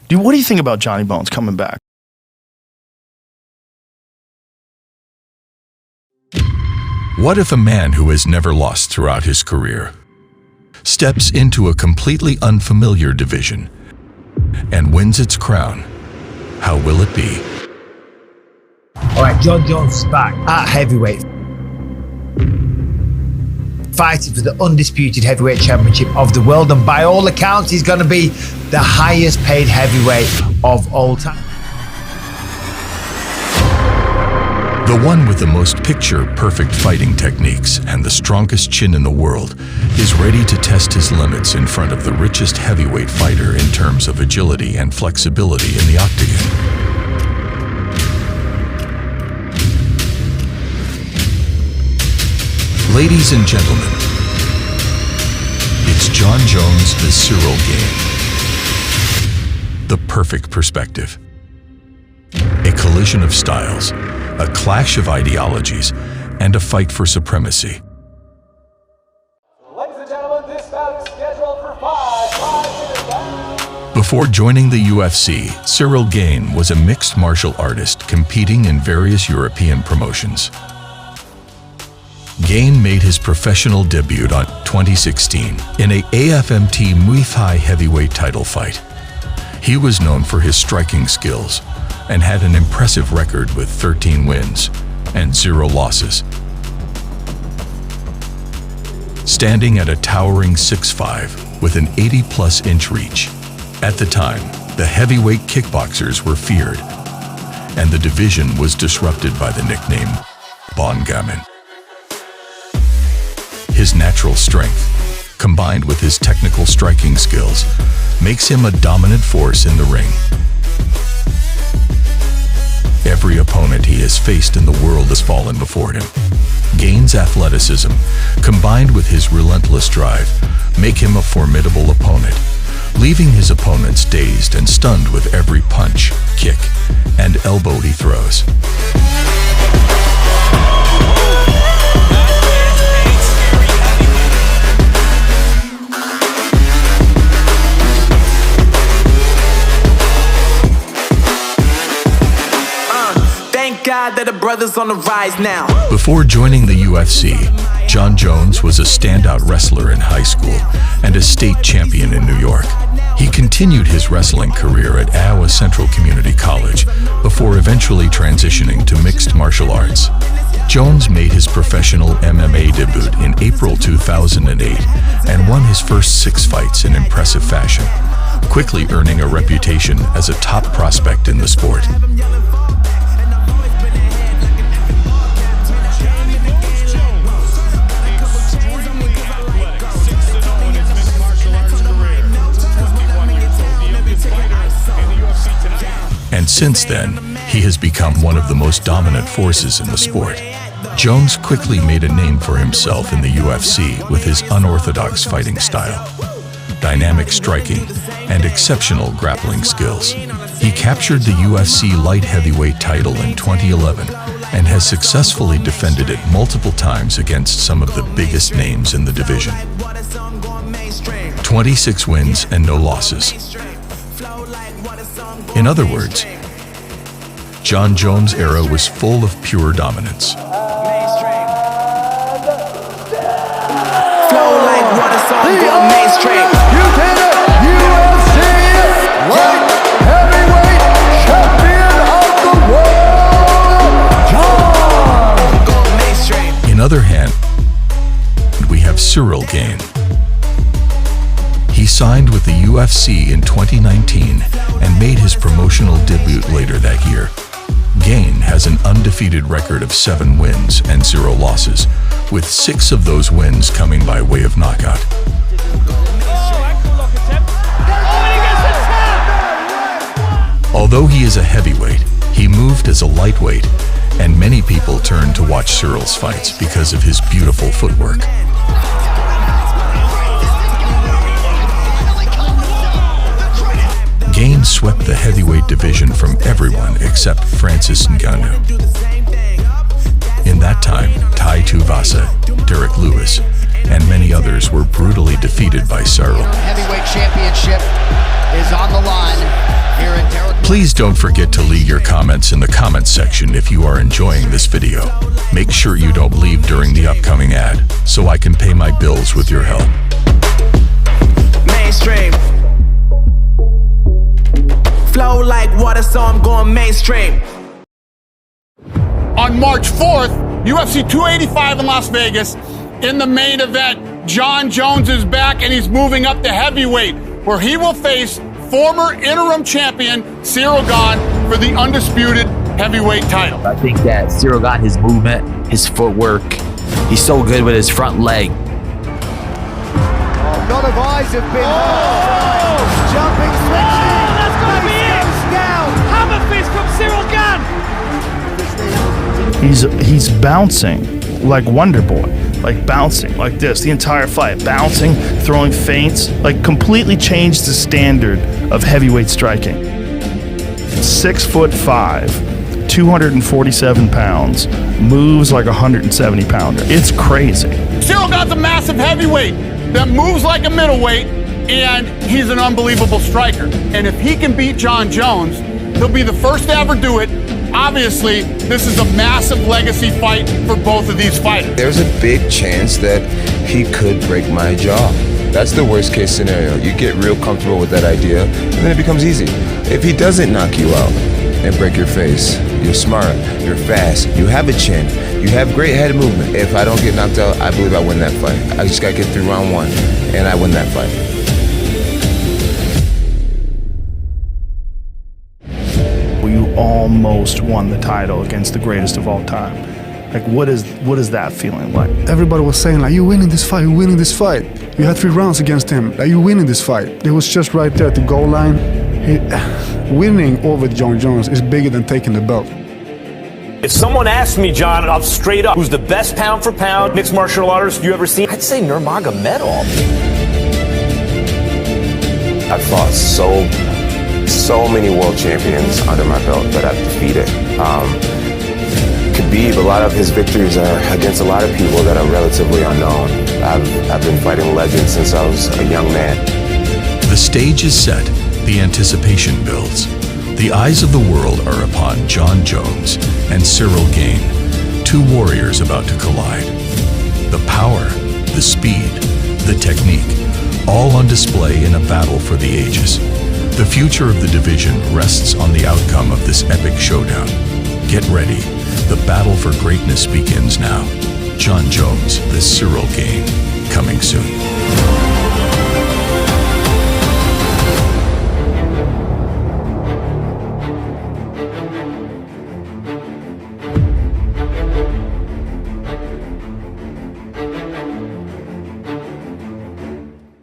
Dude, what do you think about Johnny Bones coming back? What if a man who has never lost throughout his career steps into a completely unfamiliar division and wins its crown? How will it be? All right, Jon Jones is back at heavyweight, fighting for the undisputed heavyweight championship of the world, and by all accounts, he's going to be the highest paid heavyweight of all time. The one with the most picture-perfect fighting techniques and the strongest chin in the world is ready to test his limits in front of the richest heavyweight fighter in terms of agility and flexibility in the octagon. Ladies and gentlemen, it's Jon Jones as Ciryl Gane. The perfect perspective. A collision of styles, a clash of ideologies, and a fight for supremacy. Ladies and gentlemen, this bout is scheduled for 5 minutes. Before joining the UFC, Ciryl Gane was a mixed martial artist competing in various European promotions. Gane made his professional debut in 2016 in a AFMT Muay Thai heavyweight title fight. He was known for his striking skills and had an impressive record with 13 wins and 0 losses. Standing at a towering 6'5" with an 80+ inch reach, at the time, the heavyweight kickboxers were feared, and the division was disrupted by the nickname Bongaman. His natural strength, combined with his technical striking skills, makes him a dominant force in the ring. Every opponent he has faced in the world has fallen before him. Gane's athleticism, combined with his relentless drive, make him a formidable opponent, leaving his opponents dazed and stunned with every punch, kick, and elbow he throws. God that the brothers on the rise now. Before joining the UFC, Jon Jones was a standout wrestler in high school and a state champion in New York. He continued his wrestling career at Iowa Central Community College before eventually transitioning to mixed martial arts. Jones made his professional MMA debut in April 2008 and won his first 6 fights in impressive fashion, quickly earning a reputation as a top prospect in the sport. And since then, he has become one of the most dominant forces in the sport. Jones quickly made a name for himself in the UFC with his unorthodox fighting style, dynamic striking, and exceptional grappling skills. He captured the UFC light heavyweight title in 2011 and has successfully defended it multiple times against some of the biggest names in the division. 26 wins and no losses. In other words, Jon Jones' era was full of pure dominance. Flow like water, so I'm going mainstream. You did it! UFC light heavyweight champion of the world, Jon! Going mainstream. In other hand, we have Ciryl Gane. He signed with the UFC in 2019 and made his promotional debut later that year. Gane has an undefeated record of 7 wins and 0 losses, with 6 of those wins coming by way of knockout. Although he is a heavyweight, he moved as a lightweight, and many people turn to watch Ciryl's fights because of his beautiful footwork. Gane swept the heavyweight division from everyone except Francis Ngannou. In that time, tuivasa, Derek Lewis, and many others were brutally defeated by Ciryl. Heavyweight championship is on the line here Please don't forget to leave your comments in the comments section if you are enjoying this video. Make sure you don't leave during the upcoming ad, so I can pay my bills with your help. Mainstream. Flow like water, so I'm going mainstream. On March 4th, UFC 285 in Las Vegas. In the main event, Jon Jones is back and he's moving up to heavyweight, where he will face former interim champion Ciryl Gane for the undisputed heavyweight title. I think that Ciryl Gane, his movement, his footwork, he's so good with his front leg. A lot of eyes have been jumping, switching. That's gonna be it. Down. Hammer fist from Ciryl Gane. He's bouncing like Wonder Boy, like bouncing like this the entire fight, bouncing, throwing feints, like completely changed the standard of heavyweight striking. 6'5", 247 pounds, moves like a 170 pounder. It's crazy. Ciryl Gane's a massive heavyweight that moves like a middleweight, and he's an unbelievable striker. And if he can beat Jon Jones, he'll be the first to ever do it. Obviously, this is a massive legacy fight for both of these fighters. There's a big chance that he could break my jaw. That's the worst case scenario. You get real comfortable with that idea, and then it becomes easy. If he doesn't knock you out and break your face, you're smart, you're fast, you have a chin, you have great head movement. If I don't get knocked out, I believe I win that fight. I just gotta get through round one, and I win that fight. You almost won the title against the greatest of all time. Like, what is that feeling like? Everybody was saying, like, you're winning this fight, you're winning this fight. You had 3 rounds against him, like, you're winning this fight. It was just right there at the goal line. Winning over Jon Jones is bigger than taking the belt. If someone asked me, John, I'll straight up, who's the best pound for pound mixed martial artist you ever seen? I'd say Nurmagomedov. I've fought so many world champions under my belt that I've defeated. Khabib, a lot of his victories are against a lot of people that are relatively unknown. I've been fighting legends since I was a young man. The stage is set, the anticipation builds. The eyes of the world are upon Jon Jones and Ciryl Gane, 2 warriors about to collide. The power, the speed, the technique, all on display in a battle for the ages. The future of the division rests on the outcome of this epic showdown. Get ready. The battle for greatness begins now. Jon Jones, the Ciryl Gane, coming soon.